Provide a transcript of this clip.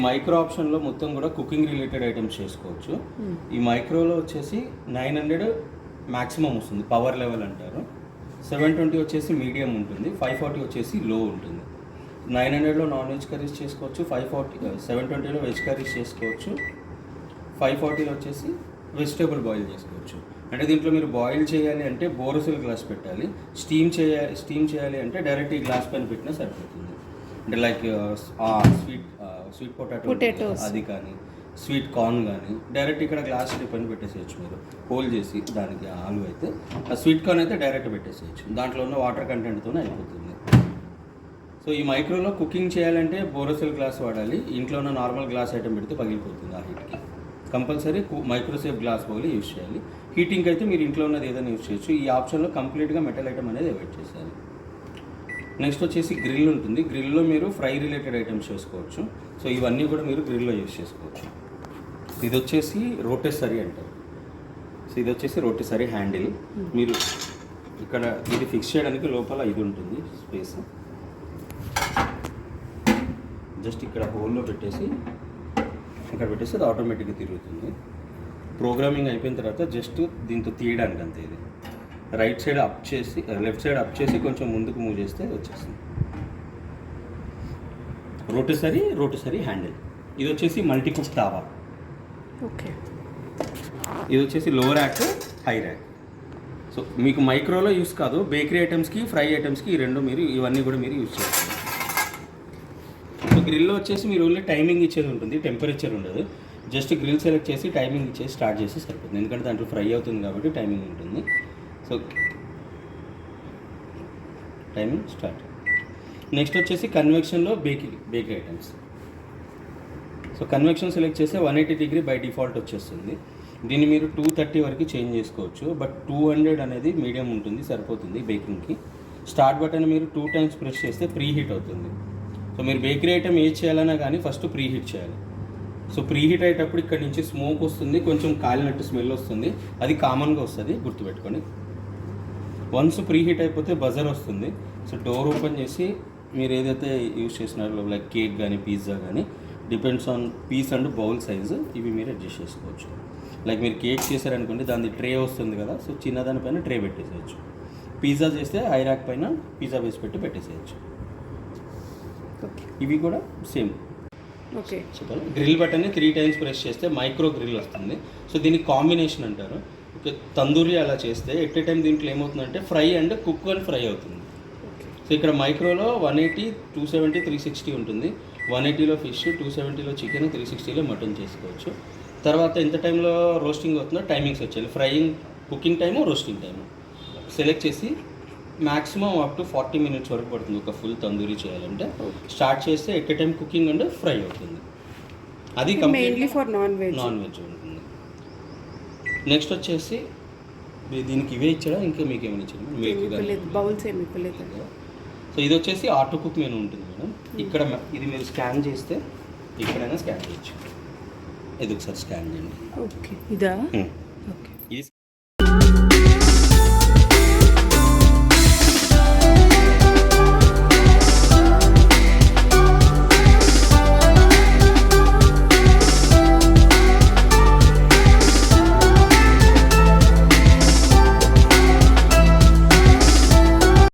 Micro ఆప్షన్లో మొత్తం కూడా కుకింగ్ రిలేటెడ్ ఐటమ్స్ చేసుకోవచ్చు. ఈ మైక్రోలో వచ్చేసి 900 మ్యాక్సిమం వస్తుంది, పవర్ లెవెల్ అంటారు. 720 వచ్చేసి మీడియం ఉంటుంది, 540 వచ్చేసి లో ఉంటుంది. 900లో నాన్ వెజ్ కర్రీస్ చేసుకోవచ్చు, 720లో వెజ్ కర్రీస్ చేసుకోవచ్చు, 540లో వచ్చేసి వెజిటేబుల్ బాయిల్ చేసుకోవచ్చు. అంటే దీంట్లో మీరు బాయిల్ చేయాలి అంటే బోరోసిల్ గ్లాస్ పెట్టాలి, స్టీమ్ చేయాలి అంటే డైరెక్ట్ ఈ గ్లాస్ పైన పెట్టినా సరిపోతుంది. అంటే లైక్ స్వీట్ పొటాటో అది కానీ స్వీట్ కార్న్ కానీ డైరెక్ట్ ఇక్కడ గ్లాస్ పైన పెట్టేసేయచ్చు. మీరు హోల్ చేసి దానికి ఆలు అయితే ఆ స్వీట్ కార్న్ అయితే డైరెక్ట్ పెట్టేసేయచ్చు, దాంట్లో ఉన్న వాటర్ కంటెంట్తోనే అయిపోతుంది. సో ఈ మైక్రోలో కుకింగ్ చేయాలంటే బోరోసిల్ గ్లాస్ వాడాలి. ఇంట్లో ఉన్న నార్మల్ గ్లాస్ ఐటమ్ పెడితే పగిలిపోతుంది ఆ హీట్కి. కంపల్సరీ మైక్రోసేఫ్ గ్లాస్ బౌల్ యూజ్ చేయాలి. హీటింగ్ అయితే మీరు ఇంట్లో ఉన్నది ఏదైనా యూజ్ చేయొచ్చు. ఈ ఆప్షన్లో కంప్లీట్గా మెటల్ ఐటమ్ అనేది అవాయిడ్ చేసేయాలి. నెక్స్ట్ వచ్చేసి గ్రిల్ ఉంటుంది. గ్రిల్లో మీరు ఫ్రై రిలేటెడ్ ఐటమ్స్ చేసుకోవచ్చు. సో ఇవన్నీ కూడా మీరు గ్రిల్లో యూజ్ చేసుకోవచ్చు. ఇది వచ్చేసి రోటేసరీ అంటారు. సో ఇది వచ్చేసి రోటేసరీ హ్యాండిల్. మీరు ఇక్కడ ఇది ఫిక్స్ చేయడానికి లోపల ఇది ఉంటుంది స్పేస్. జస్ట్ ఇక్కడ హోల్లో పెట్టేసి ఇక్కడ పెట్టేసి అది ఆటోమేటిక్గా తిరుగుతుంది. ప్రోగ్రామింగ్ అయిపోయిన తర్వాత జస్ట్ దీంతో తీయడానికి అంతే. ఇది రైట్ సైడ్ అప్ చేసి లెఫ్ట్ సైడ్ అప్ చేసి కొంచెం ముందుకు మూవ్ చేస్తే వచ్చేస్తుంది. రోటేసరీ హ్యాండిల్. ఇది వచ్చేసి మల్టీ కుక్ తావా. ఓకే. ఇది వచ్చేసి లో ర్యాక్, హై ర్యాక్. సో మీకు మైక్రోలో యూస్ కాదు, బేకరీ ఐటమ్స్కి, ఫ్రై ఐటమ్స్కి ఈ రెండు మీరు ఇవన్నీ కూడా మీరు యూజ్ చేస్తారు. సో గ్రిల్లో వచ్చేసి మీరు ఓన్లీ టైమింగ్ ఇచ్చేది ఉంటుంది, టెంపరేచర్ ఉండదు. జస్ట్ గ్రిల్ సెలెక్ట్ చేసి టైమింగ్ ఇచ్చేసి స్టార్ట్ చేసి సరిపోతుంది, ఎందుకంటే దాంట్లో ఫ్రై అవుతుంది కాబట్టి టైమింగ్ ఉంటుంది. So timing start. నెక్స్ట్ వచ్చేసి కన్వెక్షన్లో bakery items. So convection select చేస్తే 180 డిగ్రీ బై డిఫాల్ట్ వచ్చేస్తుంది. దీన్ని మీరు 230 వరకు చేంజ్ చేసుకోవచ్చు, బట్ 200 అనేది మీడియం ఉంటుంది, సరిపోతుంది బేకింగ్కి. స్టార్ట్ బటన్ మీరు 2 టైమ్స్ ప్రెస్ చేస్తే ప్రీ హీట్ అవుతుంది. సో మీరు బేకరీ ఐటమ్ ఏది చేయాలన్నా కానీ ఫస్ట్ ప్రీ హీట్ చేయాలి. సో ప్రీ హీట్ అయ్యేటప్పుడు ఇక్కడ నుంచి స్మోక్ వస్తుంది, కొంచెం కాలినట్టు స్మెల్ వస్తుంది, అది కామన్గా వస్తుంది, గుర్తుపెట్టుకొని. వన్స్ ప్రీ హీట్ అయిపోతే బజర్ వస్తుంది. సో డోర్ ఓపెన్ చేసి మీరు ఏదైతే యూజ్ చేసినారో లైక్ కేక్ కానీ పిజ్జా కానీ depends on piece and bowl size ఇవి మీరు అడ్జస్ట్ చేసుకోవచ్చు. లైక్ మీరు కేక్ చేశారనుకోండి, దాని ట్రే వస్తుంది కదా, సో చిన్నదానిపైన ట్రే పెట్టేసేయచ్చు. పిజ్జా చేస్తే హై ర్యాక్ పైన పిజ్జా బేస్ పెట్టి పెట్టేసేయచ్చు. ఇవి కూడా సేమ్. ఓకే. గ్రిల్ బటన్ని 3 టైమ్స్ ప్రెస్ చేస్తే మైక్రో గ్రిల్ వస్తుంది. సో దీనికి కాంబినేషన్ అంటారు. ఓకే, తందూరి అలా చేస్తే ఎట్ ఏ టైం దీంట్లో ఏమవుతుందంటే fry and cook and fry అవుతుంది. సో ఇక్కడ మైక్రోలో 180, 270, 360 ఉంటుంది. 180లో ఫిష్, 270లో చికెన్, 360లో మటన్ చేసుకోవచ్చు. తర్వాత ఎంత టైంలో రోస్టింగ్ అవుతుందో టైమింగ్స్ వచ్చాయి, frying, cooking time, roasting time select చేసి మ్యాక్సిమం అప్ టు 40 మినిట్స్ వరకు పడుతుంది ఒక ఫుల్ తందూరి చేయాలంటే. స్టార్ట్ చేస్తే at a time cooking and fry అవుతుంది. అది మెయిన్లీ ఫర్ నాన్ వెజ్ ఉంటుంది. నెక్స్ట్ వచ్చేసి దీనికి ఇవే ఇచ్చాడా, ఇంకా మీకు ఏమైనా ఇచ్చాడు? బౌల్స్ ఏమి ఇవ్వలేదు. సో ఇది వచ్చేసి ఆటో కుక్ మెనూ ఉంటుంది మేడం. ఇక్కడ ఇది మీరు స్కాన్ చేస్తే ఎక్కడైనా స్కాన్ చేయొచ్చు. ఇది ఒకసారి స్కాన్ చేయండి. ఓకే. ఇదా? ఓకే.